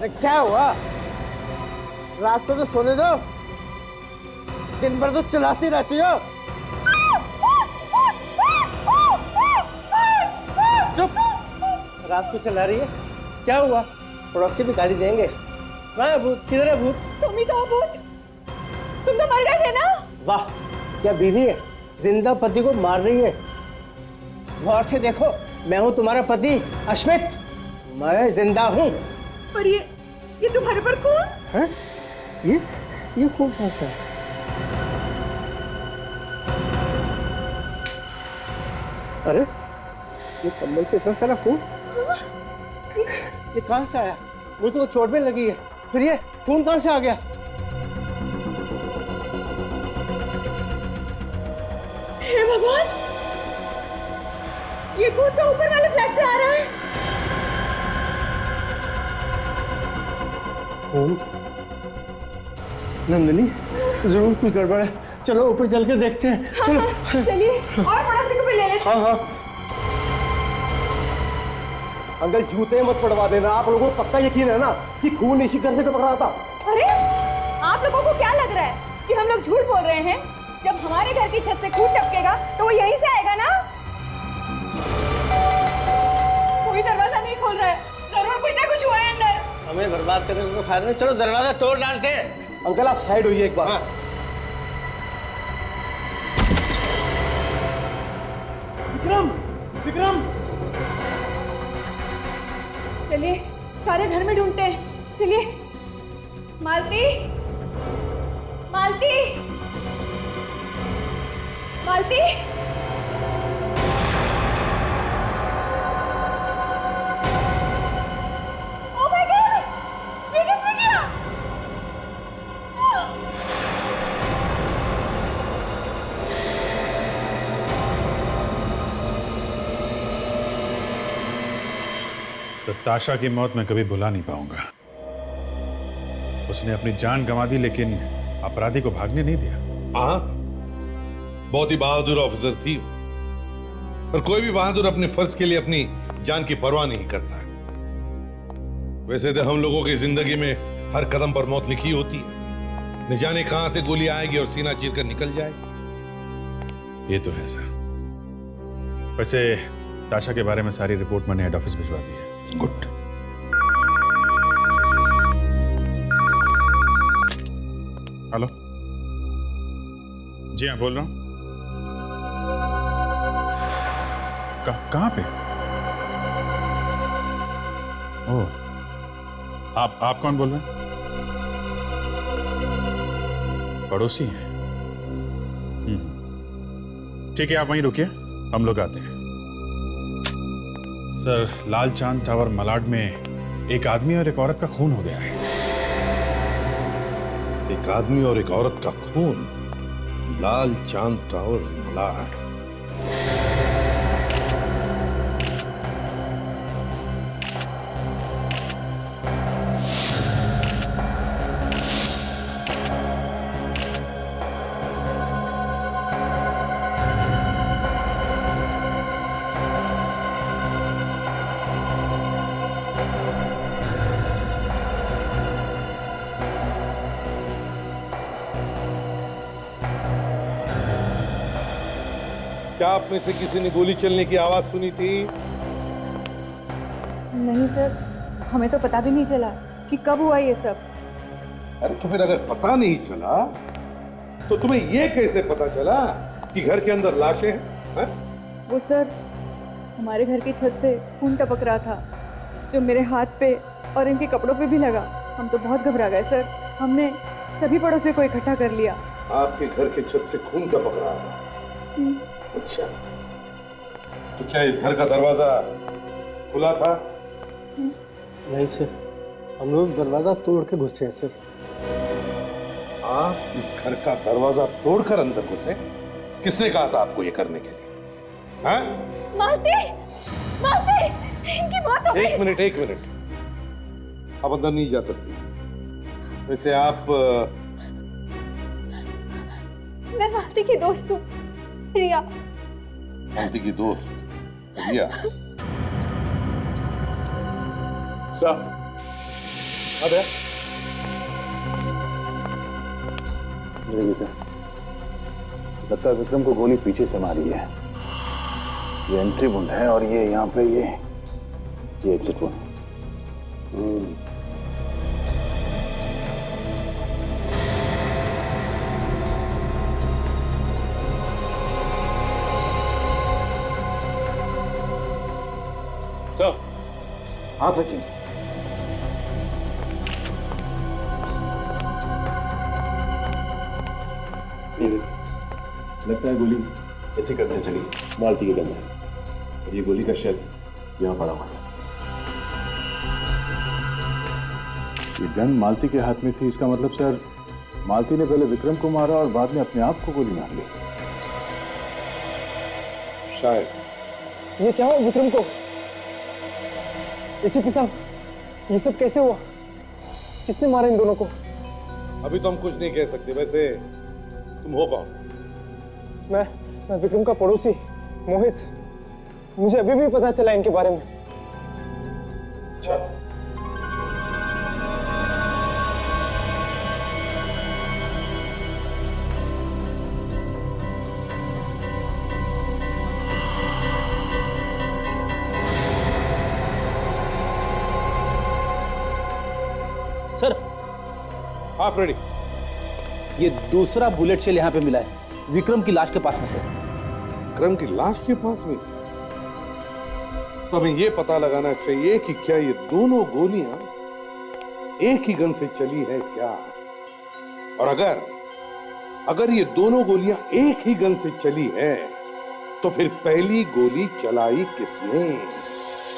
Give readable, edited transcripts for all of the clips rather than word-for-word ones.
अरे क्या हुआ? रात को तो सोने दो, दिन भर तो चिल्लाती रहती हो। चुप। रात को चिल्ला रही है, क्या हुआ? पड़ोसी भी गाली देंगे। कहाँ है भूत? किधर है भूत? तुम ही तो हो भूत। तुम तो मर गए थे ना। वाह, क्या बीवी है, जिंदा पति को मार रही है। गौर से देखो, मैं हूँ तुम्हारा पति अश्मित, मैं जिंदा हूँ। पर ये तुम्हारे पर खून है? ये खून कैसा है? अरे ये कम्बल पे इतना सारा खून, ये कहाँ से आया? मुझे तो चोट में लगी है, फिर ये खून कहाँ से आ गया? हे भगवान, ये खून तो ऊपर वाले फ्लैट से आ रहा है। खून? नंदिनी, जरूर कोई गड़बड़ है, चलो ऊपर चल के देखते हैं। चलो चलिए, और पड़ोसी को भी ले लेते। हाँ हाँ। अंकल जूते मत पड़वा देना, आप लोगों को पक्का यकीन है ना कि खून इसी घर से टपक रहा था? अरे आप लोगों को क्या लग रहा है कि हम लोग झूठ बोल रहे हैं? जब हमारे घर की छत से खून टपकेगा तो वो यहीं से आएगा ना। कोई दरवाजा नहीं खोल रहा है, जरूर कुछ ना कुछ हुआ है अंदर। हमें बर्बाद करने का फायदा नहीं, चलो दरवाजा तोड़ डालते हैं। अंकल आप साइड होइए एक बार। हाँ। विक्रम, विक्रम, चलिए सारे घर में ढूंढते हैं। चलिए। मालती, मालती, मालती। ओह माय गॉड, ये किसने किया? ताशा की मौत मैं कभी भुला नहीं पाऊंगा। उसने अपनी जान गंवा दी लेकिन अपराधी को भागने नहीं दिया। हाँ, बहुत ही बहादुर ऑफिसर थी वो। और कोई भी बहादुर अपने फर्ज के लिए अपनी जान की परवाह नहीं करता। वैसे तो हम लोगों की जिंदगी में हर कदम पर मौत लिखी होती है, न जाने कहां से गोली आएगी और सीना चीर कर निकल जाएगी। ये तो है सर। वैसे ताशा के बारे में सारी रिपोर्ट मैंने हेड ऑफिस भिजवा दी है। गुड। हेलो, जी हाँ बोल रहा हूँ। कहाँ पे? ओह, आप कौन बोल रहे हैं? पड़ोसी हैं। ठीक है, आप वहीं रुकिए, हम लोग आते हैं। सर, लाल चांद टावर मलाड में एक आदमी और एक औरत का खून हो गया है। एक आदमी और एक औरत का खून, लाल चांद टावर मलाड। क्या आप में से किसी ने गोली चलने की आवाज सुनी थी? नहीं सर, हमें तो पता भी नहीं चला कि कब हुआ ये सब। अरे तो फिर अगर पता नहीं चला तो तुम्हें यह कैसे पता चला कि घर के अंदर लाशें हैं? वो सर, हमारे घर की छत से खून टपक रहा था, जो मेरे हाथ पे और इनके कपड़ों पे भी लगा। हम तो बहुत घबरा गए सर। हमने सभी पड़ोसियों को इकट्ठा कर लिया। आपके घर के छत से खून टपक रहा था? जी। अच्छा, तो क्या इस घर का दरवाजा खुला था? नहीं सर, हम लोग दरवाजा तोड़ के घुसे हैं सर। आप इस घर का दरवाजा तोड़कर अंदर घुसे? किसने कहा था आपको ये करने के लिए? हाँ? मालती, मालती, इनकी मौत हो गई। एक मिनट, आप अंदर नहीं जा सकती। वैसे आप मैं मालती की दोस्त हूँ, रिया। मालती की दोस्त रिया? साहब, अबे देखिए सर, लगता है विक्रम को गोली पीछे से मारी है। ये एंट्री वुंड है और ये यहाँ पे ये एग्जिट वुंड। सर। हाँ सचिन। लगता है गोली ऐसे गन से चली, मालती के गन से। और ये गोली का शेल यहाँ पड़ा हुआ था। ये गन मालती के हाथ में थी, इसका मतलब सर मालती ने पहले विक्रम को मारा और बाद में अपने आप को गोली मार ली। शायद। ये क्या हुआ विक्रम को? एसीपी साहब, ये सब कैसे हुआ? किसने मारा इन दोनों को? अभी तो हम कुछ नहीं कह सकते। वैसे तुम हो कौन? मैं विक्रम का पड़ोसी मोहित। मुझे अभी भी पता चला इनके बारे में। अच्छा, सर, हाँ फ्रेडी। ये दूसरा बुलेट शेल यहाँ पे मिला है विक्रम की लाश के पास में से। विक्रम की लाश के पास में से? तो हमें यह पता लगाना चाहिए कि क्या ये दोनों गोलियां एक ही गन से चली है क्या? और अगर ये दोनों गोलियां एक ही गन से चली है तो फिर पहली गोली चलाई किसने?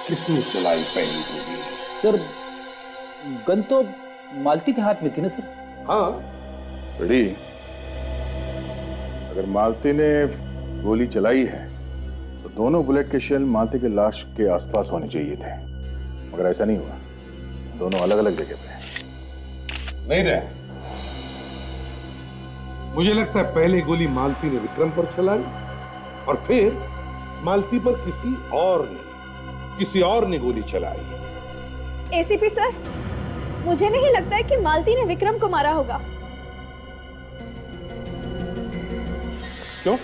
किसने चलाई पहली गोली? सर, गन तो मालती के हाथ में थी ना सर? हाँ। रेडी? अगर मालती ने गोली चलाई है तो दोनों बुलेट के शेल मालती के लाश के आसपास होने चाहिए थे, मगर ऐसा नहीं हुआ। दोनों अलग अलग जगह पे हैं। नहीं दे, मुझे लगता है पहले गोली मालती ने विक्रम पर चलाई और फिर मालती पर किसी और ने गोली चलाई। एसीपी सर, मुझे नहीं लगता है कि मालती ने विक्रम को मारा होगा। क्यों?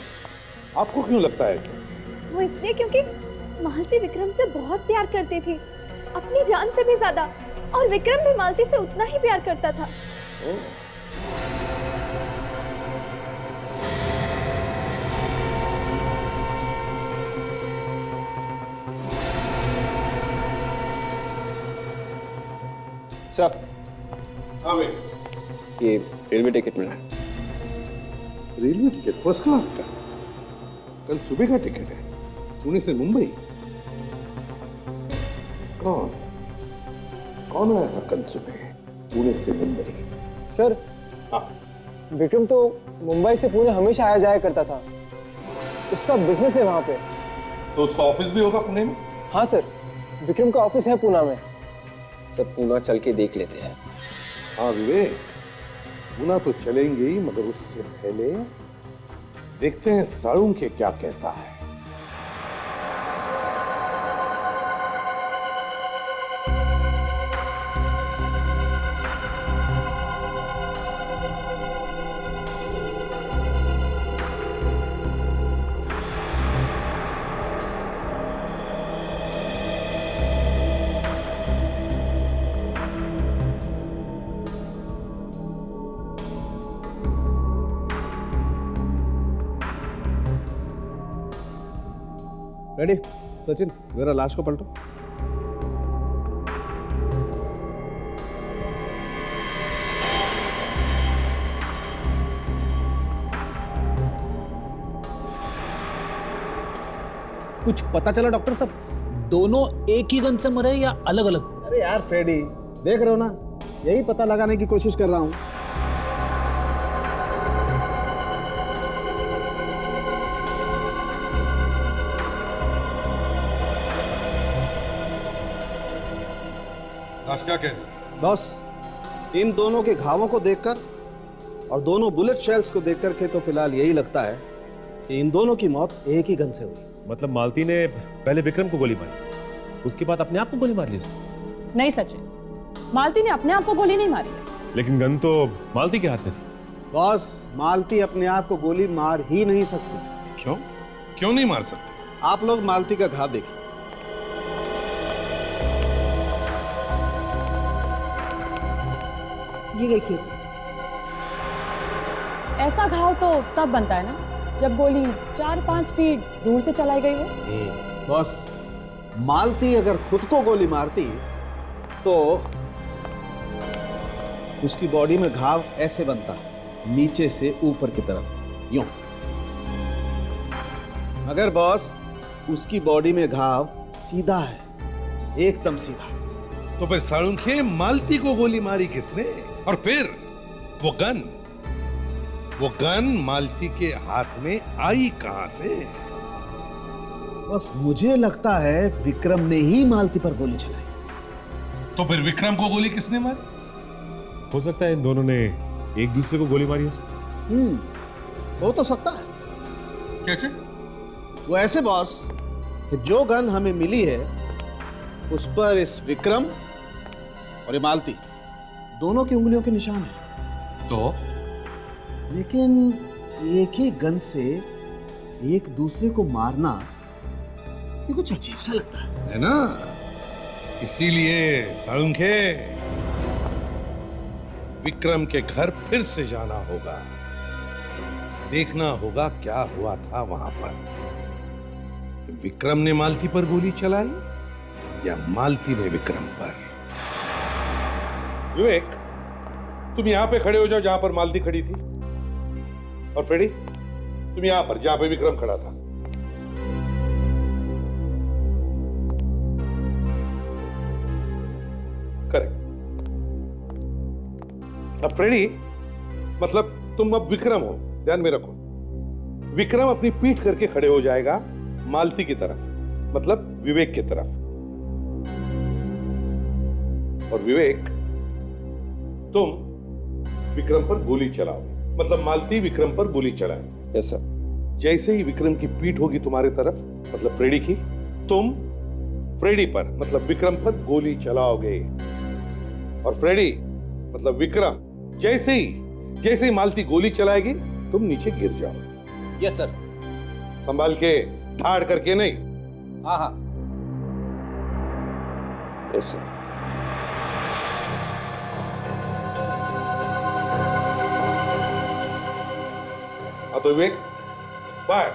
आपको क्यों लगता है ऐसा? वो इसलिए क्योंकि मालती विक्रम से बहुत प्यार करती थी, अपनी जान से भी ज्यादा, और विक्रम भी मालती से उतना ही प्यार करता था। सर, हाँ भाई। ये रेलवे टिकट मिला है। रेलवे टिकट फर्स्ट क्लास का? कल सुबह का टिकट है, पुणे से मुंबई। कौन आया था कल सुबह पुणे से मुंबई? सर, हाँ। विक्रम तो मुंबई से पुणे हमेशा आया जाया करता था। उसका बिजनेस है वहां पे। तो उसका ऑफिस भी होगा पुणे में? हाँ सर, विक्रम का ऑफिस है पूना में। सब पूना चल के देख लेते हैं। हाँ विवेक, पुणे तो चलेंगे ही, मगर उससे पहले देखते हैं साड़ू के क्या कहता है। रेडी? सचिन, जरा लाश को पलटो। कुछ पता चला डॉक्टर साहब, दोनों एक ही गन से मरे या अलग अलग? अरे यार फ्रेडी, देख रहे हो ना, यही पता लगाने की कोशिश कर रहा हूं। क्या कह रहे? बॉस, इन दोनों के घावों को देखकर और दोनों बुलेट शेल्स को देखकर के तो फिलहाल यही लगता है कि इन दोनों की मौत एक ही गन से हुई। मतलब मालती ने पहले विक्रम को गोली मारी, उसके बाद अपने आप को गोली मार ली उसने? नहीं सचिन, मालती ने अपने आप को गोली नहीं मारी है। लेकिन गन तो मालती के हाथ में थी। बॉस, मालती अपने आप को गोली मार ही नहीं सकती। क्यों? क्यों नहीं मार सकते? आप लोग मालती का घाव देखिए। ये देखिए सर, ऐसा घाव तो तब बनता है ना जब गोली 4-5 फीट दूर से चलाई गई हो। बॉस, मालती अगर खुद को गोली मारती तो उसकी बॉडी में घाव ऐसे बनता, नीचे से ऊपर की तरफ, यूं। मगर बॉस, उसकी बॉडी में घाव सीधा है, एकदम सीधा। तो फिर साळुंखे, मालती को गोली मारी किसने? और फिर वो गन मालती के हाथ में आई कहां से? बस मुझे लगता है विक्रम ने ही मालती पर गोली चलाई। तो फिर विक्रम को गोली किसने मारी? हो सकता है इन दोनों ने एक दूसरे को गोली मारी है सर। हो तो सकता है। कैसे? वो ऐसे बॉस कि जो गन हमें मिली है उस पर इस विक्रम और ये मालती दोनों की उंगलियों के निशान हैं। तो लेकिन एक ही गन से एक दूसरे को मारना ये कुछ अजीब सा लगता है ना? इसीलिए साळुंखे, विक्रम के घर फिर से जाना होगा, देखना होगा क्या हुआ था वहां पर। विक्रम ने मालती पर गोली चलाई या मालती ने विक्रम पर? विवेक, तुम यहां पे खड़े हो जाओ जहां पर मालती खड़ी थी, और फ्रेडी तुम यहां पर जहां पे विक्रम खड़ा था। करेक्ट। अब फ्रेडी, मतलब तुम अब विक्रम हो, ध्यान में रखो। विक्रम अपनी पीठ करके खड़े हो जाएगा मालती की तरफ, मतलब विवेक की तरफ। और विवेक, तुम विक्रम पर गोली चलाओ, मतलब मालती विक्रम पर गोली चलाए। Yes sir. जैसे ही विक्रम की पीठ होगी तुम्हारे तरफ, मतलब फ्रेडी की, तुम फ्रेडी पर, मतलब विक्रम पर गोली चलाओगे। और फ्रेडी, मतलब विक्रम, जैसे ही मालती गोली चलाएगी तुम नीचे गिर जाओ। Yes sir. संभाल के, ठाड़ करके नहीं। हाँ हाँ। Yes sir. अब तो विवेक, फायर।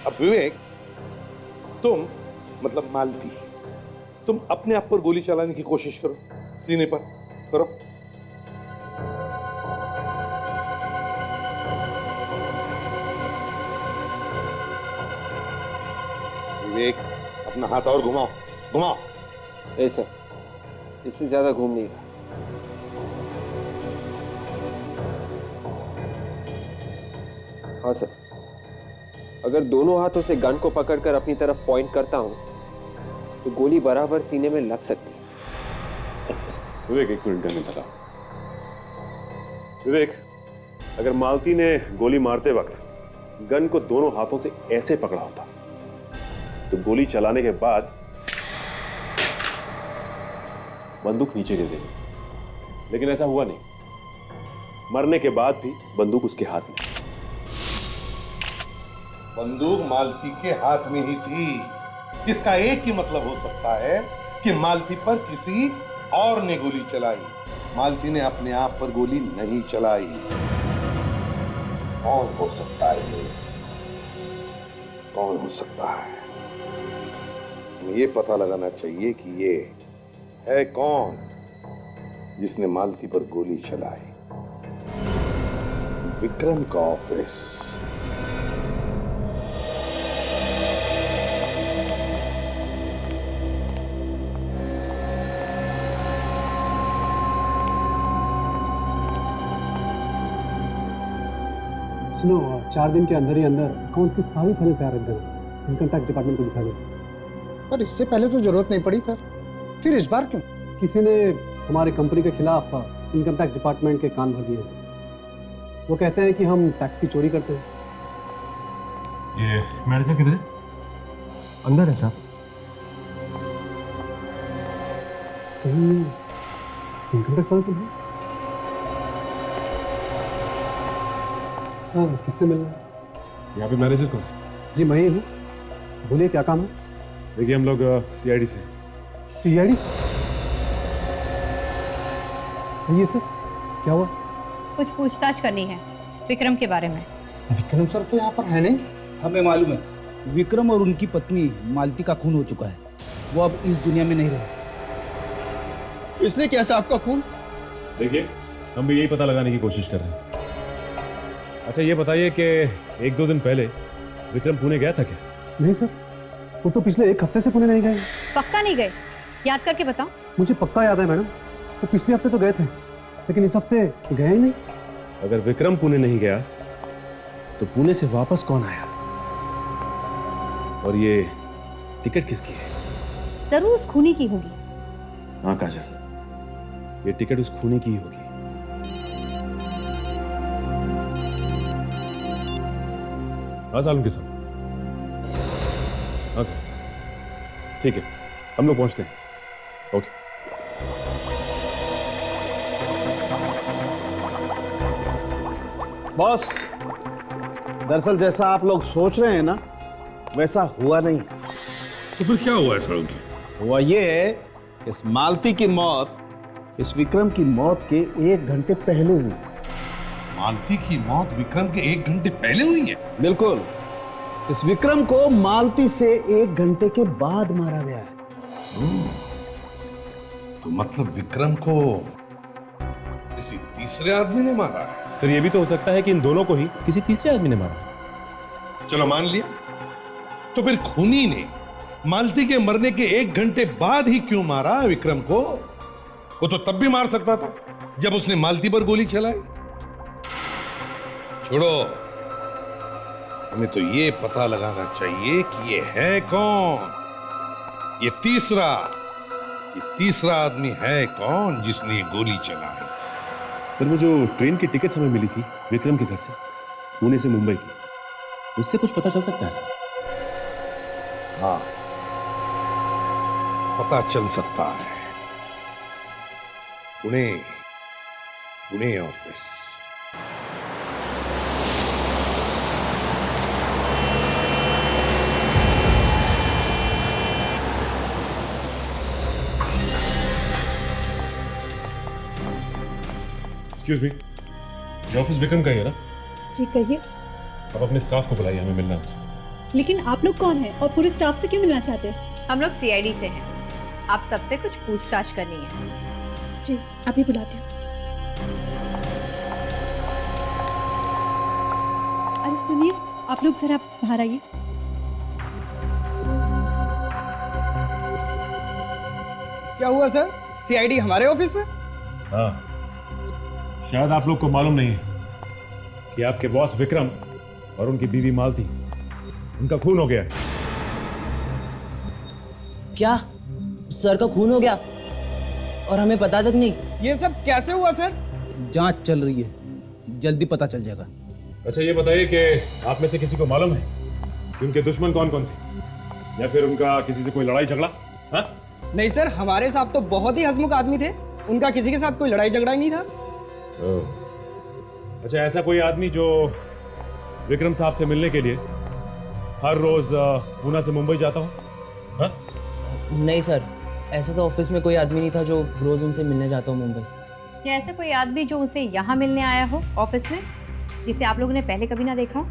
अब विवेक, तुम, मतलब मालती, तुम अपने आप पर गोली चलाने की कोशिश करो, सीने पर करो। विवेक, अपना हाथ और घुमाओ, घुमाओ। ऐसा, इससे ज्यादा घूम नहीं रहा। हाँ सर, अगर दोनों हाथों से गन को पकड़कर अपनी तरफ पॉइंट करता हूं तो गोली बराबर सीने में लग सकती है। विवेक, एक मिनट, गन निकाला। विवेक, अगर मालती ने गोली मारते वक्त गन को दोनों हाथों से ऐसे पकड़ा होता तो गोली चलाने के बाद बंदूक नीचे गिर गई, लेकिन ऐसा हुआ नहीं। मरने के बाद भी बंदूक उसके हाथ में। बंदूक मालती के हाथ में ही थी, इसका एक ही मतलब हो सकता है कि मालती पर किसी और ने गोली चलाई, मालती ने अपने आप पर गोली नहीं चलाई। कौन हो सकता है ये? कौन हो सकता है? ये पता लगाना चाहिए कि ये है कौन जिसने मालती पर गोली चलाई। विक्रम का ऑफिस। सुनो, 4 दिन के अंदर ही अंदर अकाउंट्स की सारी फाइलें तैयार रख देना, इनकम टैक्स डिपार्टमेंट को दिखा देना। पर इससे पहले तो जरूरत नहीं पड़ी, फिर इस बार क्यों? किसी ने हमारी कंपनी के खिलाफ इनकम टैक्स डिपार्टमेंट के कान भर दिए। वो कहते हैं कि हम टैक्स की चोरी करते हैं। ये मैनेजर किधर है? अंदर है साहब। कहीं इनकम टैक्स वाले तो नहीं? सर किससे मिलना है? यहाँ पे मैनेजर कौन? जी मैं ही हूँ, बोलिए क्या काम है? देखिए हम लोग सीआईडी से। सीआईडी? ये सर क्या हुआ? कुछ पूछताछ करनी है विक्रम के बारे में। विक्रम सर तो यहाँ पर है नहीं। हमें मालूम है विक्रम और उनकी पत्नी मालती का खून हो चुका है। वो अब इस दुनिया में नहीं रहे। इसने कैसा आपका खून? देखिए हम भी यही पता लगाने की कोशिश कर रहे हैं। अच्छा ये बताइए कि 1-2 दिन पहले विक्रम पुणे गया था क्या? नहीं सर, वो तो पिछले 1 हफ्ते से पुणे नहीं गए। पक्का नहीं गए? याद करके बताओ। मुझे पक्का याद है मैडम, वो पिछले हफ्ते तो गए थे, लेकिन इस हफ्ते गए ही नहीं। अगर विक्रम पुणे नहीं गया तो पुणे से वापस कौन आया? और ये टिकट किसकी है? जरूर उस खूनी की होगी। हाँ काजल, ये टिकट उस खूनी की ही होगी। हाँ सालम के साथ। हाँ सर ठीक है, हम लोग पहुंचते हैं। ओके। बॉस, दरअसल जैसा आप लोग सोच रहे हैं ना, वैसा हुआ नहीं। तो फिर क्या हुआ ऐसा? हुआ ये है, इस मालती की मौत इस विक्रम की मौत के 1 घंटे पहले हुई। मालती की मौत विक्रम के 1 घंटे पहले हुई है? बिल्कुल। इस विक्रम को मालती से 1 घंटे के बाद मारा गया है। तो मतलब विक्रम को किसी तीसरे आदमी ने मारा है? सर ये भी तो हो सकता है कि इन दोनों को ही किसी तीसरे आदमी ने मारा। चलो मान लिया, तो फिर खूनी ने मालती के मरने के 1 घंटे बाद ही क्यों मारा विक्रम को? वो तो तब भी मार सकता था जब उसने मालती पर गोली चलाई। छोड़ो, हमें तो ये पता लगाना चाहिए कि ये है कौन। ये तीसरा आदमी है कौन जिसने ये गोली चलाई? सर वो जो ट्रेन की टिकट हमें मिली थी विक्रम के घर से पुणे से मुंबई की, उससे कुछ पता चल सकता है सर? हाँ, पता चल सकता है। पुणे ऑफिस। एक्सक्यूज मी, ये ऑफिस विक्रम का ही है ना? जी कहिए। आप अपने स्टाफ को बुलाइए, हमें मिलना है उनसे। लेकिन आप लोग कौन हैं और पूरे स्टाफ से क्यों मिलना चाहते हैं? हम लोग सीआईडी से हैं। आप सबसे कुछ पूछताछ करनी है। जी अभी बुलाती हूँ। अरे सुनिए, आप लोग जरा बाहर आइए। क्या हुआ सर? सीआईडी हमारे ऑफिस में? हाँ, शायद आप लोग को मालूम नहीं है कि आपके बॉस विक्रम और उनकी बीवी मालती, उनका खून हो गया है। क्या सर का खून हो गया और हमें पता तक नहीं? ये सब कैसे हुआ सर? जांच चल रही है, जल्दी पता चल जाएगा। अच्छा ये बताइए कि आप में से किसी को मालूम है कि उनके दुश्मन कौन कौन थे, या फिर उनका किसी से कोई लड़ाई झगड़ा? हाँ? नहीं सर, हमारे साहब तो बहुत ही हंसमुख आदमी थे। उनका किसी के साथ कोई लड़ाई झगड़ा ही नहीं था। अच्छा, ऐसा कोई आदमी जो विक्रम साहब से मिलने के लिए हर रोज पूना से मुंबई जाता हो? हाँ? नहीं सर, ऐसा तो ऑफिस में कोई आदमी नहीं था जो रोज उनसे मिलने जाता हो मुंबई। क्या ऐसा कोई आदमी जो उनसे यहाँ मिलने आया हो ऑफिस में, जिसे आप लोगों ने पहले कभी ना देखा?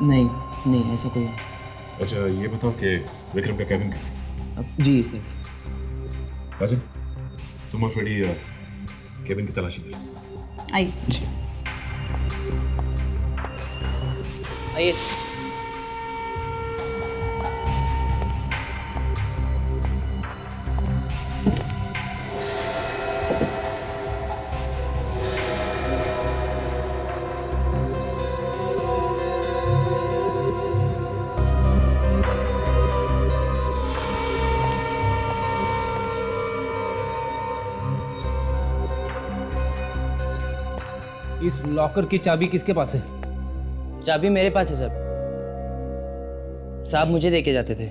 नहीं ऐसा कोई। अच्छा ये बताओ कि विक्रम का कैबिन कहाँ है? जी इस तरफ। राजन, तुम और फ्रेडी कैबिन की तलाशी लो। आइए। आइए। इस लॉकर की चाबी किसके पास है? चाबी मेरे पास है सर। साहब मुझे देके जाते थे।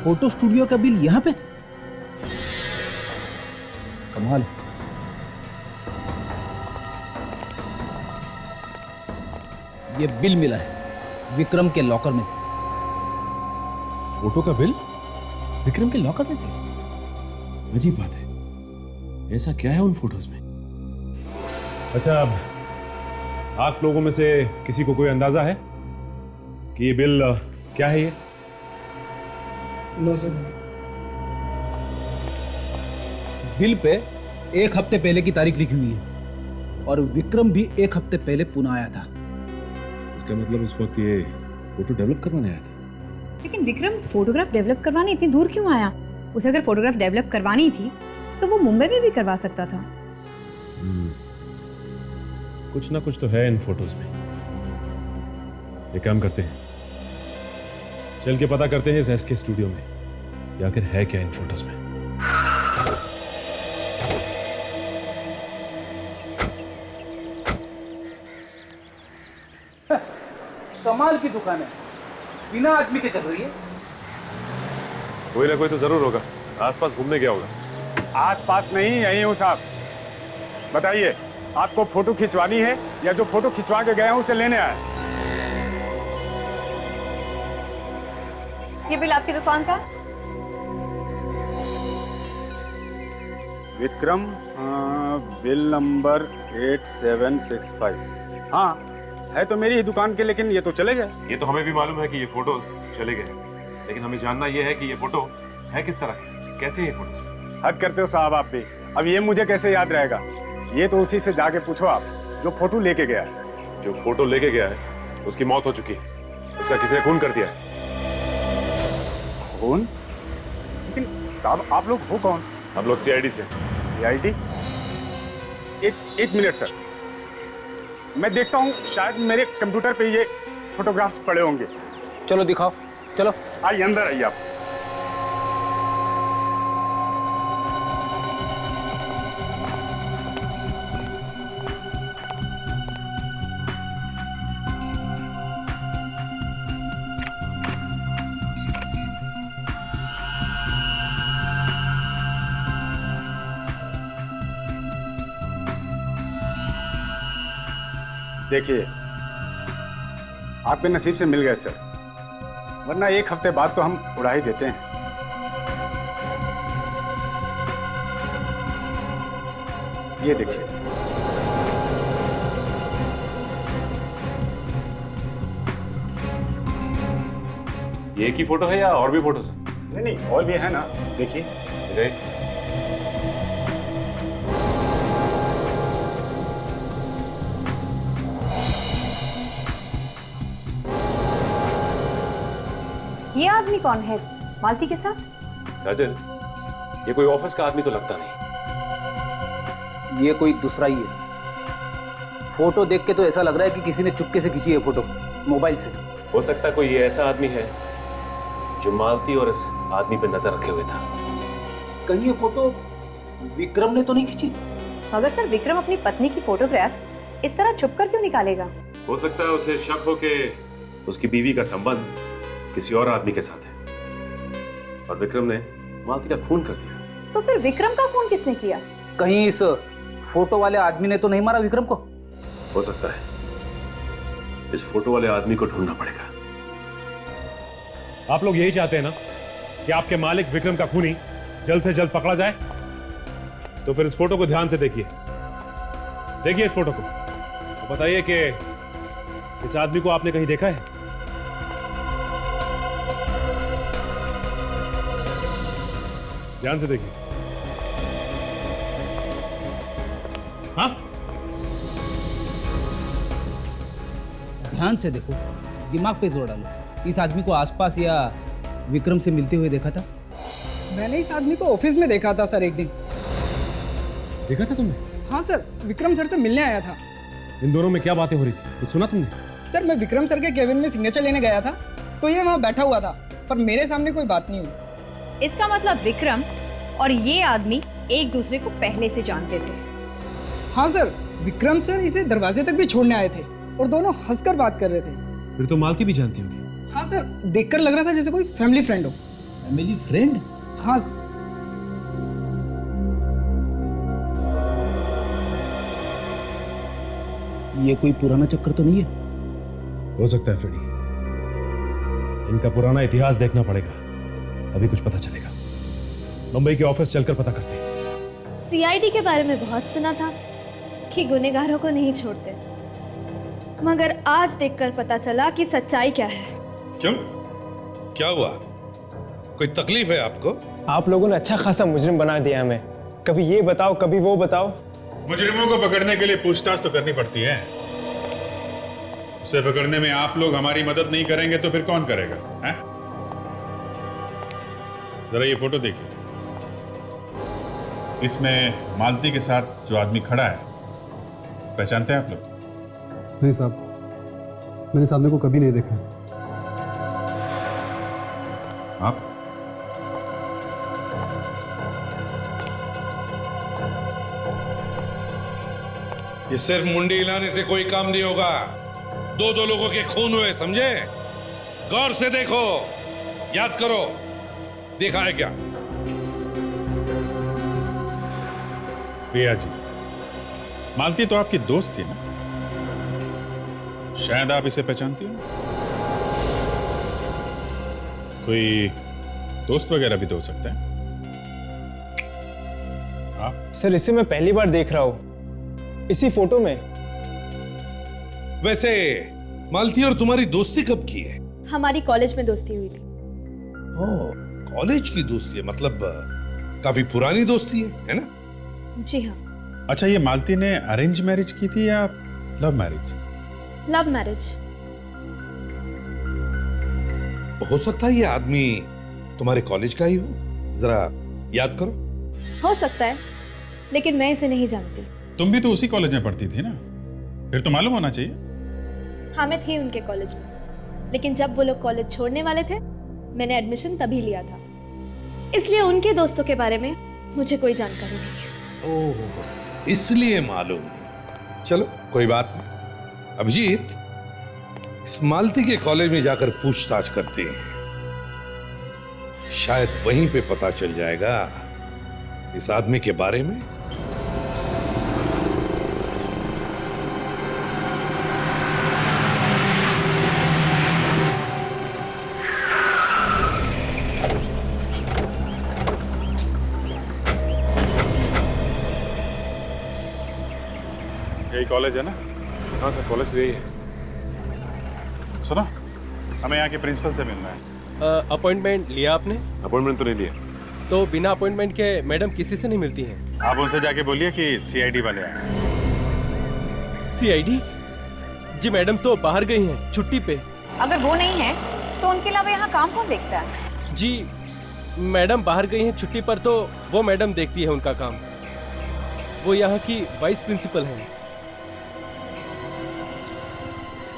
फोटो स्टूडियो का बिल यहाँ पे? कमाल है। ये बिल मिला है विक्रम के लॉकर में से। फोटो का बिल विक्रम के लॉकर में से? अजीब बात है, ऐसा क्या है उन फोटोज में? अच्छा, अब आप लोगों में से किसी को कोई अंदाजा है कि ये बिल क्या है? ये नो सर। बिल पे 1 हफ्ते पहले की तारीख लिखी हुई है और विक्रम भी 1 हफ्ते पहले पुणे आया था। इसका मतलब उस वक्त ये फोटो डेवलप करवाने आया था। लेकिन विक्रम फोटोग्राफ डेवलप करवाने इतनी दूर क्यों आया? उसे अगर फोटोग्राफ डेवलप करवानी थी तो वो मुंबई में भी करवा सकता था। कुछ ना कुछ तो है इन फोटोज में। एक काम करते हैं, चल के पता करते हैं इस एसके स्टूडियो में कि आखिर है क्या इन फोटोज में। कमाल की दुकान है, बिना आदमी के चल रही है। कोई ना कोई तो जरूर होगा, आसपास घूमने गया होगा। आसपास नहीं, यहीं हूँ साहब। बताइए, आपको फोटो खिंचवानी है या जो फोटो खिंचवा के गया हूँ उसे लेने आया? ये बिल आपकी दुकान का? Vikram, bill number 8765। हाँ, है तो मेरी ही दुकान के, लेकिन ये तो चले गए। ये तो हमें भी मालूम है कि ये फोटोज चले गए, लेकिन हमें जानना ये है कि ये फोटो है किस तरह की, कैसे है ये फोटो? हद करते हो साहब आप भी। अब ये मुझे कैसे याद रहेगा? ये तो उसी से जाके पूछो आप जो फोटो लेके गया है। जो फोटो लेके गया है उसकी मौत हो चुकी है, उसका किसी ने खून कर दिया है। खून? लेकिन साहब आप लोग हो कौन? हम लोग सीआईडी से। सीआईडी? एक मिनट सर, मैं देखता हूँ, शायद मेरे कंप्यूटर पे ये फोटोग्राफ्स पड़े होंगे। चलो दिखाओ, चलो। आइए अंदर आइए आप। देखिए, आपके नसीब से मिल गए सर, वरना 1 हफ्ते बाद तो हम उड़ा ही देते हैं। ये देखिए। ये एक ही फोटो है या और भी फोटोज हैं? नहीं, और भी है ना, देखिए। ये आदमी कौन है मालती के साथ? राजन, ये कोई ऑफिस का आदमी तो लगता नहीं। ये कोई दूसरा ही है। फोटो देख के तो ऐसा लग रहा है कि किसी ने चुपके से खींची है फोटो, मोबाइल से। हो सकता है कोई ये ऐसा आदमी है जो मालती और इस आदमी पे नजर रखे हुए था। कहीं ये फोटो विक्रम ने तो नहीं खींची? मगर सर, विक्रम अपनी पत्नी की फोटोग्राफ्स इस तरह छुपकर क्यों निकालेगा? हो सकता है उसे शक हो के उसकी बीवी का संबंध किसी और आदमी के साथ है और विक्रम ने मालती का खून कर दिया। तो फिर विक्रम का खून किसने किया? कहीं इस फोटो वाले आदमी ने तो नहीं मारा विक्रम को? हो सकता है। इस फोटो वाले आदमी को ढूंढना पड़ेगा। आप लोग यही चाहते हैं ना कि आपके मालिक विक्रम का खूनी जल्द से जल्द पकड़ा जाए? तो फिर इस फोटो को ध्यान से देखिए। देखिए इस फोटो को, तो बताइए कि इस आदमी को आपने कहीं देखा है? ध्यान से देखिए। हाँ, ध्यान से देखो, दिमाग पे जोर डालो। इस आदमी को आसपास या विक्रम से मिलते हुए देखा था? मैंने इस आदमी को ऑफिस में देखा था सर, एक दिन। देखा था तुमने? हाँ सर, विक्रम सर से मिलने आया था। इन दोनों में क्या बातें हो रही थी, कुछ सुना तुमने? सर, मैं विक्रम सर के केबिन में सिग्नेचर लेने गया था, तो ये वहाँ बैठा हुआ था, पर मेरे सामने कोई बात नहीं हुई। इसका मतलब विक्रम और ये आदमी एक दूसरे को पहले से जानते थे। हाँ सर, विक्रम सर इसे दरवाजे तक भी छोड़ने आए थे और दोनों हंसकर बात कर रहे थे। फिर तो मालती भी जानती होगी। हाँ सर, देखकर लग रहा था जैसे कोई फैमिली फ्रेंड हो। Family friend? हाँ ये कोई पुराना चक्कर तो नहीं है? हो सकता है फ्रेडी, इनका पुराना इतिहास देखना पड़ेगा, तभी कुछ पता चलेगा। मुंबई के ऑफिस चलकर पता करते हैं। सीआईडी के बारे में बहुत सुना था कि गुनहगारों को नहीं छोड़ते, मगर आज देखकर पता चला कि सच्चाई क्या है। क्यों, क्या हुआ? कोई तकलीफ है आपको? आप लोगों ने अच्छा खासा मुजरिम बना दिया हमें, कभी ये बताओ कभी वो बताओ। मुजरिमों को पकड़ने के लिए पूछताछ तो करनी पड़ती है। उसे पकड़ने में आप लोग हमारी मदद नहीं करेंगे तो फिर कौन करेगा? हैं? जरा ये फोटो देखिए, इसमें मालती के साथ जो आदमी खड़ा है, पहचानते हैं आप लोग? नहीं साहब, मैंने इस आदमी को कभी नहीं देखा। आप? ये सिर्फ मुंडी हिलाने से कोई काम नहीं होगा। दो दो लोगों के खून हुए, समझे? गौर से देखो, याद करो, देखा है क्या? प्रिया जी, मालती तो आपकी दोस्त थी ना, शायद आप इसे पहचानती हो। कोई दोस्त वगैरह भी तो हो सकता है। सर इसे मैं पहली बार देख रहा हूं, इसी फोटो में। वैसे मालती और तुम्हारी दोस्ती कब की है? हमारी कॉलेज में दोस्ती हुई थी। कॉलेज की दोस्ती है, मतलब काफी पुरानी दोस्ती है ना? जी हाँ। अच्छा, ये मालती ने अरेंज मैरिज की थी या लव मैरिज? Love marriage. हो सकता है ये आदमी तुम्हारे कॉलेज का ही हो, जरा याद करो। हो सकता है, लेकिन मैं इसे नहीं जानती। तुम भी तो उसी कॉलेज में पढ़ती थी ना, फिर तो मालूम होना चाहिए। हाँ, मैं थी उनके कॉलेज में, लेकिन जब वो लोग कॉलेज छोड़ने वाले थे, मैंने एडमिशन तभी लिया था, इसलिए उनके दोस्तों के बारे में मुझे कोई जानकारी नहीं है। ओह, इसलिए मालूम नहीं। चलो कोई बात नहीं। अभिजीत, इस मालती के कॉलेज में जाकर पूछताछ करते हैं, शायद वहीं पे पता चल जाएगा इस आदमी के बारे में। यही कॉलेज है ना? हाँ सर, कॉलेज यही है। सुनो, हमें यहाँ के प्रिंसिपल से मिलना है। अपॉइंटमेंट लिया आपने? अपॉइंटमेंट तो नहीं लिया। तो बिना अपॉइंटमेंट के मैडम किसी से नहीं मिलती हैं। आप उनसे जाके बोलिए कि सीआईडी वाले आए। सीआईडी? जी मैडम तो बाहर गई हैं छुट्टी पे। अगर वो नहीं है तो उनके अलावा यहाँ काम कौन देखता है? जी मैडम बाहर गई हैं छुट्टी पर, तो वो मैडम देखती है उनका काम। वो यहाँ की वाइस प्रिंसिपल हैं।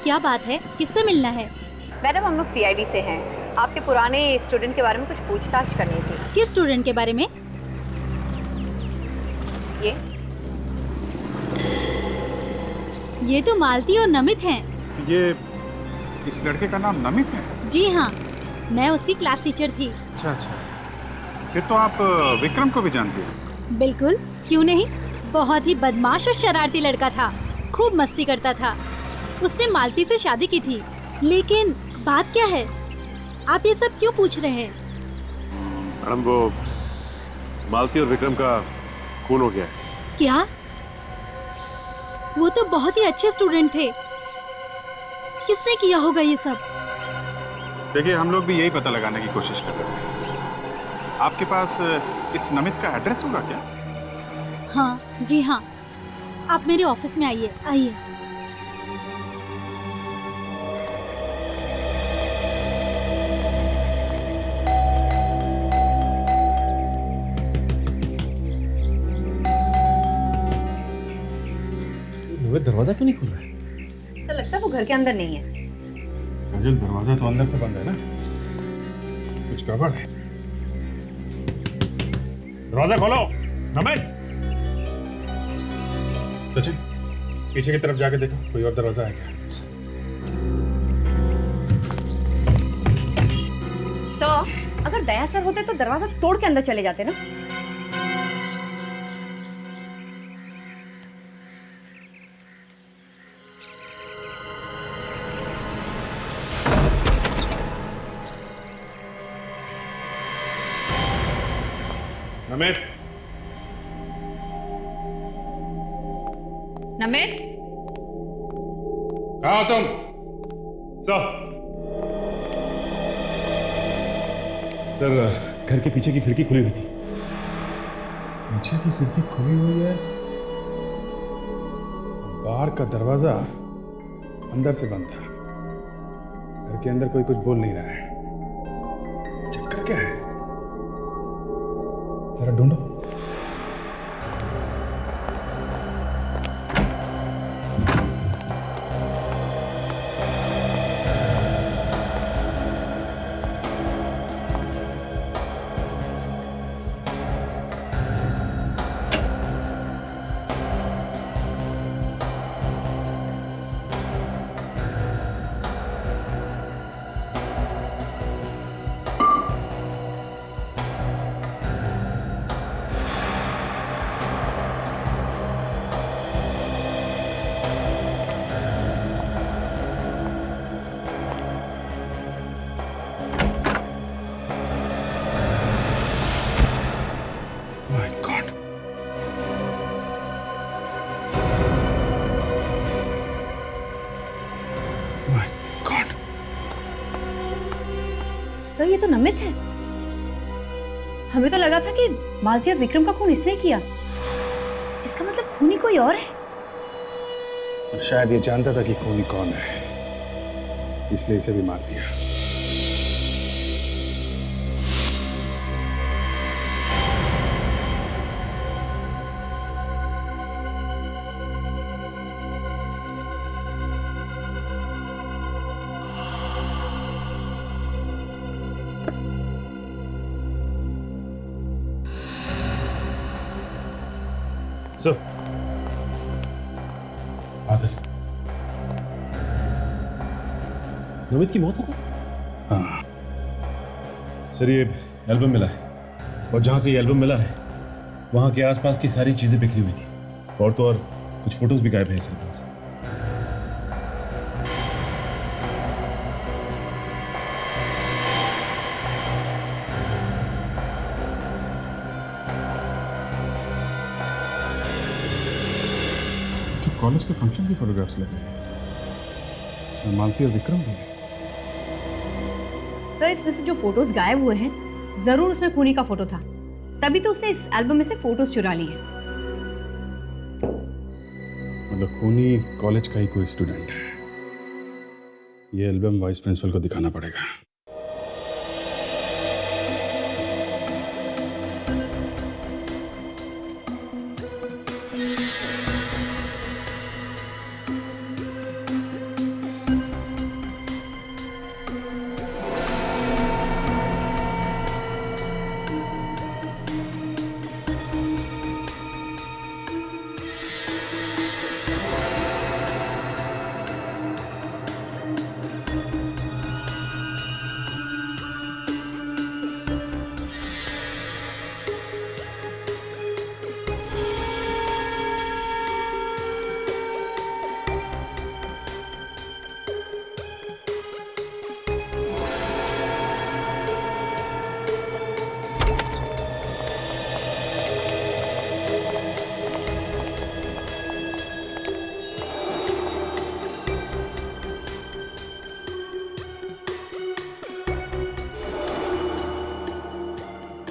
क्या बात है, किससे मिलना है? मैडम हम लोग सीआईडी से हैं, आपके पुराने स्टूडेंट के बारे में कुछ पूछताछ करनी थी। किस स्टूडेंट के बारे में? ये तो मालती और नमित हैं। ये इस लड़के का नाम नमित है? जी हाँ, मैं उसकी क्लास टीचर थी। अच्छा अच्छा, फिर तो आप विक्रम को भी जानती हो? बिल्कुल, क्यों नहीं। बहुत ही बदमाश और शरारती लड़का था, खूब मस्ती करता था। उसने मालती से शादी की थी। लेकिन बात क्या है, आप ये सब क्यों पूछ रहे हैं? मैडम, वो मालती और विक्रम का खून हो गया है। क्या? वो तो बहुत ही अच्छे स्टूडेंट थे। किसने किया होगा ये सब? देखिए, हम लोग भी यही पता लगाने की कोशिश कर रहे हैं। आपके पास इस नमित का एड्रेस होगा क्या? हाँ जी हाँ, आप मेरे ऑफिस में आइए। आइए। दरवाजा क्यों नहीं खुल रहा है? ऐसा लगता है वो घर के अंदर नहीं है। दरवाजा तो अंदर से बंद है ना, कुछ गड़बड़ है। दरवाजा खोलो। नमित, सचिन पीछे की तरफ जाके देखो, कोई और दरवाजा है क्या? सर, अगर दया सर होते तो दरवाजा तोड़ के अंदर चले जाते ना। नमित, नमित, कहाँ हो तुम? सर, घर के पीछे की खिड़की खुली हुई थी। पीछे की खिड़की खुली हुई है, बाहर का दरवाजा अंदर से बंद था। घर के अंदर कोई कुछ बोल नहीं रहा है। चक्कर क्या है? जरा ढूंढो। सर ये तो नमित है। हमें तो लगा था कि मालती और विक्रम का खून इसने किया। इसका मतलब खूनी कोई और है। शायद ये जानता था कि खूनी कौन है, इसलिए इसे भी मार दिया। सर, हाँ सर, नमित की मौत हो गई? हाँ सर, ये एल्बम मिला है और जहाँ से ये एल्बम मिला है वहाँ के आसपास की सारी चीजें बिखरी हुई थी और तो और कुछ फोटोज भी गायब हैं इस एल्बम से। कॉलेज के फंक्शन की फोटोग्राफ्स लगे हैं, इसमें मालती और विक्रम भी हैं। सर इसमें से जो फोटोज गायब हुए हैं जरूर उसमें खूनी का फोटो था, तभी तो उसने इस एल्बम में से फोटोज चुरा लिए हैं। मतलब खूनी कॉलेज का ही कोई स्टूडेंट है। ये एल्बम वाइस प्रिंसिपल को दिखाना पड़ेगा।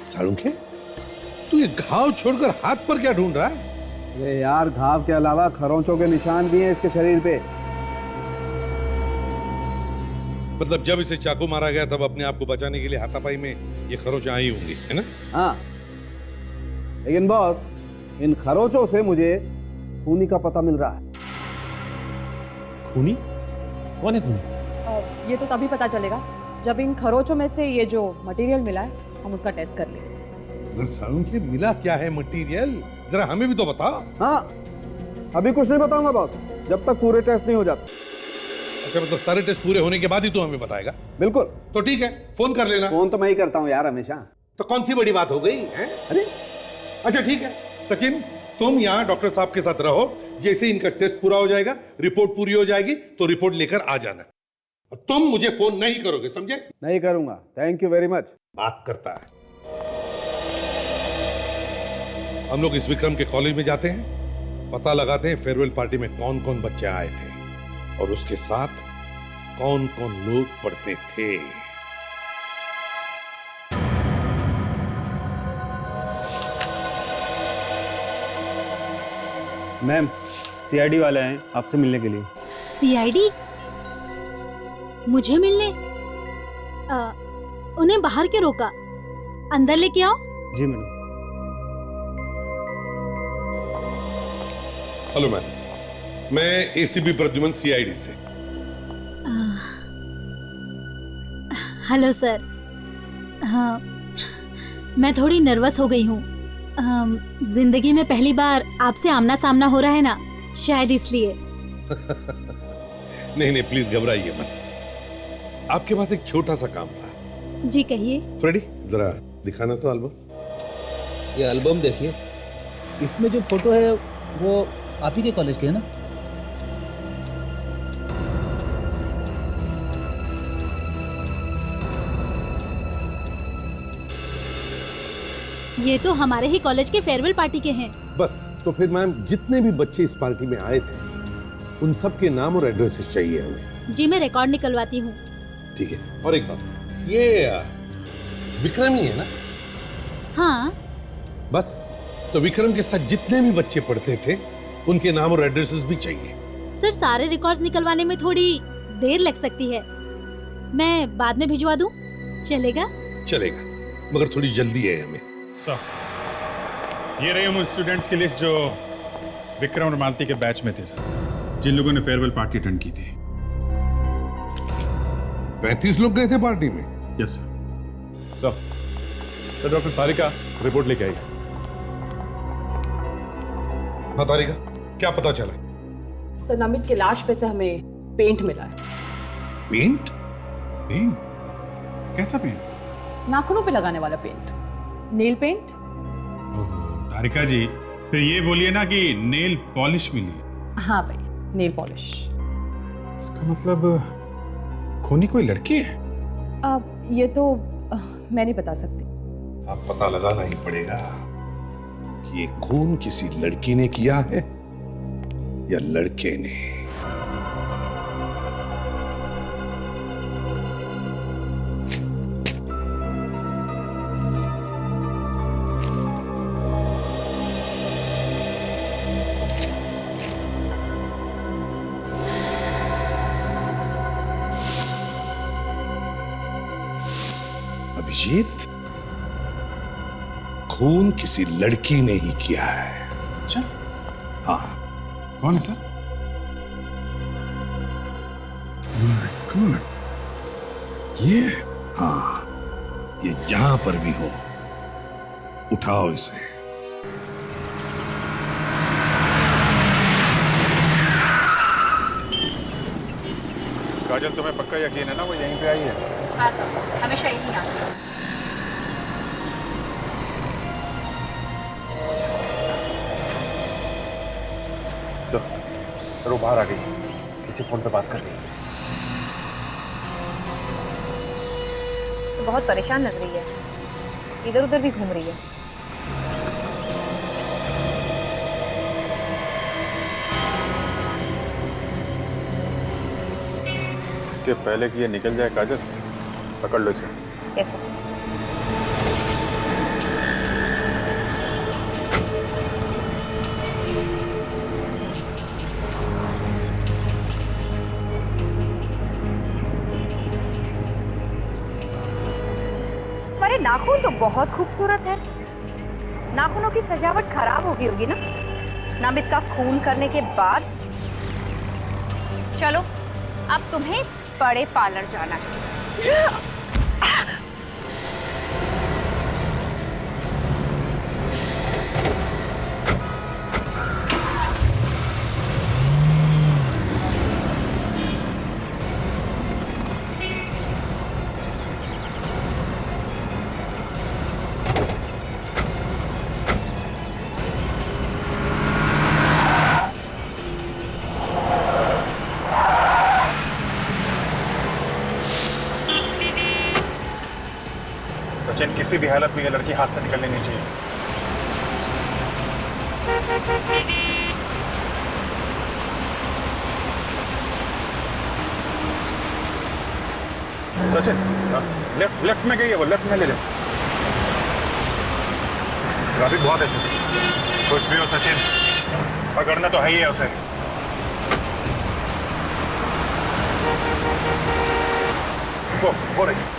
सालुंखे, तू ये घाव छोड़कर हाथ पर क्या ढूंढ रहा है? ये यार घाव के अलावा खरोंचों के निशान भी हैं इसके शरीर पे। मतलब जब इसे चाकू मारा गया तब अपने आप को बचाने के लिए हाथापाई में ये खरोंच आई होंगी, है ना? हाँ, लेकिन बॉस इन खरोंचों से मुझे खूनी का पता मिल रहा है। खूनी? कौन है खूनी? ये तो तभी पता चलेगा जब इन खरोचों में से ये जो मटेरियल मिला है हम उसका टेस्ट कर लेंगे। अगर सालुंखे मिला क्या है मटेरियल, जरा हमें भी तो बता। हाँ, अभी कुछ नहीं बताऊंगा बॉस, जब तक पूरे टेस्ट नहीं हो जाते। अच्छा, मतलब सारे टेस्ट पूरे होने के बाद ही तू हमें बताएगा? बिल्कुल। तो ठीक है, फोन कर लेना। फोन तो मैं ही करता हूँ यार हमेशा। तो कौन सी बड़ी बात हो गई है? अरे अच्छा ठीक है सचिन, तुम यहाँ डॉक्टर साहब के साथ रहो। जैसे इनका टेस्ट पूरा हो जाएगा, रिपोर्ट पूरी हो जाएगी तो रिपोर्ट लेकर आ जाना। तुम मुझे फोन नहीं करोगे, समझे? नहीं करूंगा। Thank you very much. बात करता है। हम लोग इस विक्रम के कॉलेज में जाते हैं, पता लगाते हैं फेयरवेल पार्टी में कौन कौन बच्चे आए थे और उसके साथ कौन कौन लोग पढ़ते थे। मैम, सीआईडी वाले हैं आपसे मिलने के लिए। सीआईडी? मुझे मिलने? उन्हें बाहर क्यों रोका? अंदर लेके आओ। जी मैडम। हेलो मैम, मैं एसीपी प्रद्युमन सीआईडी से। Hello sir. हाँ, मैं थोड़ी नर्वस हो गई हूँ। जिंदगी में पहली बार आपसे आमना सामना हो रहा है ना, शायद इसलिए। नहीं नहीं, प्लीज घबराइए मत। आपके पास एक छोटा सा काम था। जी कहिए। फ्रेडी, जरा दिखाना तो एल्बम। ये एल्बम देखिए, इसमें जो फोटो है वो आप ही के कॉलेज के है ना? ये तो हमारे ही कॉलेज के फेयरवेल पार्टी के हैं। बस, तो फिर मैम जितने भी बच्चे इस पार्टी में आए थे उन सब के नाम और एड्रेसेस चाहिए हमें। जी मैं रिकॉर्ड निकलवाती हूँ। ठीक है। और एक बात, ये विक्रम ही है ना? हाँ। बस, तो विक्रम के साथ जितने भी बच्चे पढ़ते थे उनके नाम और एड्रेसेस भी चाहिए। सर सारे रिकॉर्ड्स निकलवाने में थोड़ी देर लग सकती है, मैं बाद में भिजवा दूं? चलेगा? चलेगा, मगर थोड़ी जल्दी है हमें। सर, ये रही उन स्टूडेंट्स की लिस्ट जो विक्रम और मालती के बैच में थे सर, जिन लोगों ने फेयरवेल पार्टी अटेंड की थी। 35 लोग गए थे पार्टी में? Yes sir. सर डॉक्टर तारिका रिपोर्ट लेके आई सर। हाँ तारिका, क्या पता चला? सर नमित की लाश पे से हमें पेंट मिला है। पेंट? पेंट? कैसा पेंट? नाखूनों पे लगाने वाला पेंट, नेल पेंट। तारिका जी, फिर ये बोलिए ना कि नेल पॉलिश मिली। हाँ भाई, नेल पॉलिश। इसका मतलब खूनी कोई लड़की है? अब ये तो मैं नहीं बता सकती। आप पता लगाना ही पड़ेगा कि ये खून किसी लड़की ने किया है या लड़के ने। अभिजीत, खून किसी लड़की ने ही किया है। अच्छा? हाँ। कौन है सर? कौन? ये? हाँ, ये जहां पर भी हो, उठाओ इसे। काजल, तुम्हें पक्का यकीन है ना वो यहीं पे आई है? हाँ सर, हमेशा यही आती है। सर वो बाहर आ गई, किसी फोन पे बात कर रही है। तो बहुत परेशान लग रही है, इधर उधर भी घूम रही है। इसके पहले कि ये निकल जाए काजल, पकड़ लो इसे। कैसे? तुम्हारे नाखून तो बहुत खूबसूरत है। नाखूनों की सजावट खराब हो गई होगी ना, नमित का खून करने के बाद। चलो, अब तुम्हें बड़े पार्लर जाना है। सचिन, किसी भी हालत में ये लड़की हाथ से निकलनी नहीं चाहिए। सचिन, लेफ्ट में गई है वो, लेफ्ट में ले ले। ट्रैफिक बहुत है सचिन। कुछ भी हो सचिन, पकड़ना तो है ही है उसे। वो हो रही है।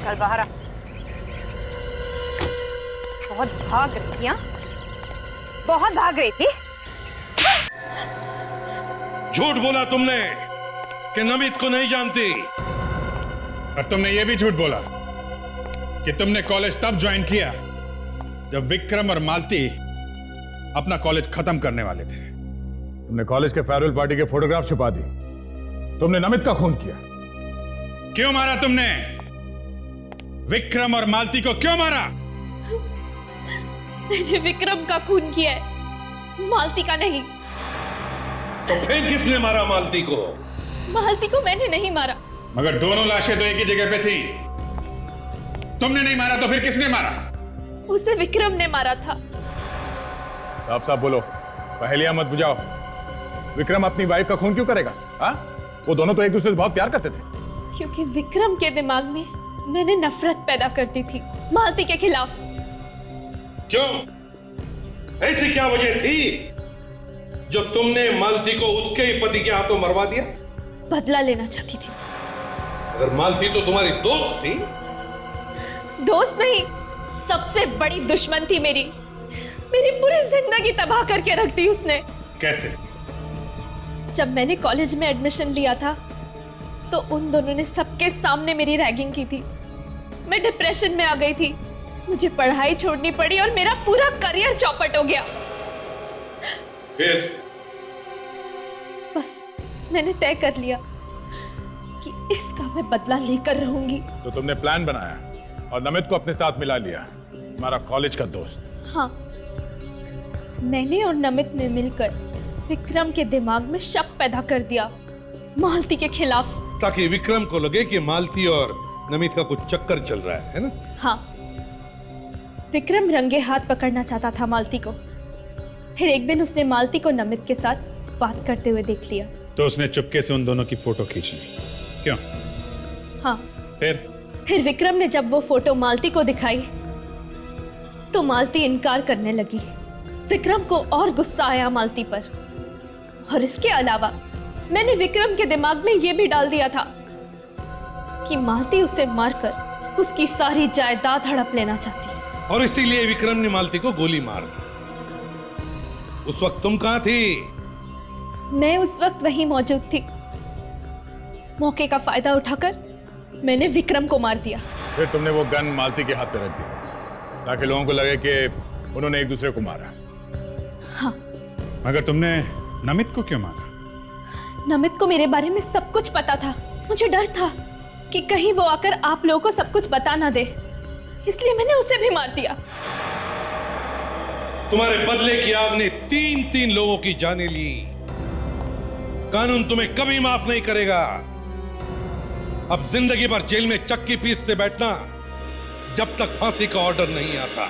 चल बाहर आ। बहुत भाग रही थी, हाँ? बहुत भाग रही थी। झूठ बोला तुमने कि नमित को नहीं जानती। और तुमने ये भी झूठ बोला कि तुमने कॉलेज तब ज्वाइन किया जब विक्रम और मालती अपना कॉलेज खत्म करने वाले थे। तुमने कॉलेज के फेयरवेल पार्टी के फोटोग्राफ छुपा दी। तुमने नमित का खून किया। क्यों मारा तुमने? विक्रम और मालती को क्यों मारा? मैंने विक्रम का खून किया है, मालती का नहीं। तो फिर किसने मारा मालती को? मालती को मैंने नहीं मारा। मगर दोनों लाशें तो एक ही जगह पे थी। तुमने नहीं मारा तो फिर किसने मारा? उसे विक्रम ने मारा था। साफ साफ बोलो, पहेलियां मत बुझाओ। विक्रम अपनी वाइफ का खून क्यों करेगा? हाँ, वो दोनों तो एक दूसरे से बहुत प्यार करते थे। क्योंकि विक्रम के दिमाग में मैंने नफरत पैदा कर दी थी मालती के खिलाफ। क्यों? ऐसी क्या वजह थी जो तुमने मालती को उसके ही पति के हाथों मरवा दिया? बदला लेना चाहती थी। अगर मालती तो तुम्हारी दोस्त थी। दोस्त नहीं, सबसे बड़ी दुश्मन थी मेरी। मेरी पूरी जिंदगी तबाह करके रख दी उसने। कैसे? जब मैंने कॉलेज में एडमिशन लिया था तो उन दोनों ने सबके सामने मेरी रैगिंग की थी। मैं डिप्रेशन में आ गई थी, मुझे पढ़ाई छोड़नी पड़ी और मेरा पूरा करियर चौपट हो गया। फिर? बस मैंने तय कर लिया कि इसका मैं बदला लेकर रहूंगी। तो तुमने प्लान बनाया और नमित को अपने साथ मिला लिया, हमारा कॉलेज का दोस्त। हाँ, मैंने और नमित ने मिलकर विक्रम के दिमाग में शक पैदा कर दिया मालती के खिलाफ, ताकि विक्रम को लगे कि मालती और नमित का कुछ चक्कर चल रहा है ना? हाँ, विक्रम रंगे हाथ पकड़ना चाहता था मालती को। फिर एक दिन उसने मालती को नमित के साथ बात करते हुए देख लिया। तो उसने चुपके से उन दोनों की फोटो खींच ली। क्यों? हाँ। फिर विक्रम ने जब वो फोटो मालती को दिखाई तो मालती इनकार करने लगी। विक्रम को और गुस्सा आया मालती पर। और इसके अलावा मैंने विक्रम के दिमाग में यह भी डाल दिया था कि मालती उसे मारकर उसकी सारी जायदाद हड़प लेना चाहती है। और इसीलिए विक्रम ने मालती को गोली मार दी। उस वक्त तुम कहां थी? मैं उस वक्त वहीं मौजूद थी। मौके का फायदा उठाकर मैंने विक्रम को मार दिया। फिर तुमने वो गन मालती के हाथ पे रख दिया ताकि लोगों को लगे कि उन्होंने एक दूसरे को मारा। हाँ। मगर तुमने नमित को क्यों मारा? नमित को मेरे बारे में सब कुछ पता था। मुझे डर था कि कहीं वो आकर आप लोगों को सब कुछ बता ना दे, इसलिए मैंने उसे भी मार दिया। तुम्हारे बदले की आग ने 3-3 लोगों की जानें ली। कानून तुम्हें कभी माफ नहीं करेगा। अब जिंदगी भर जेल में चक्की पीसते बैठना जब तक फांसी का ऑर्डर नहीं आता।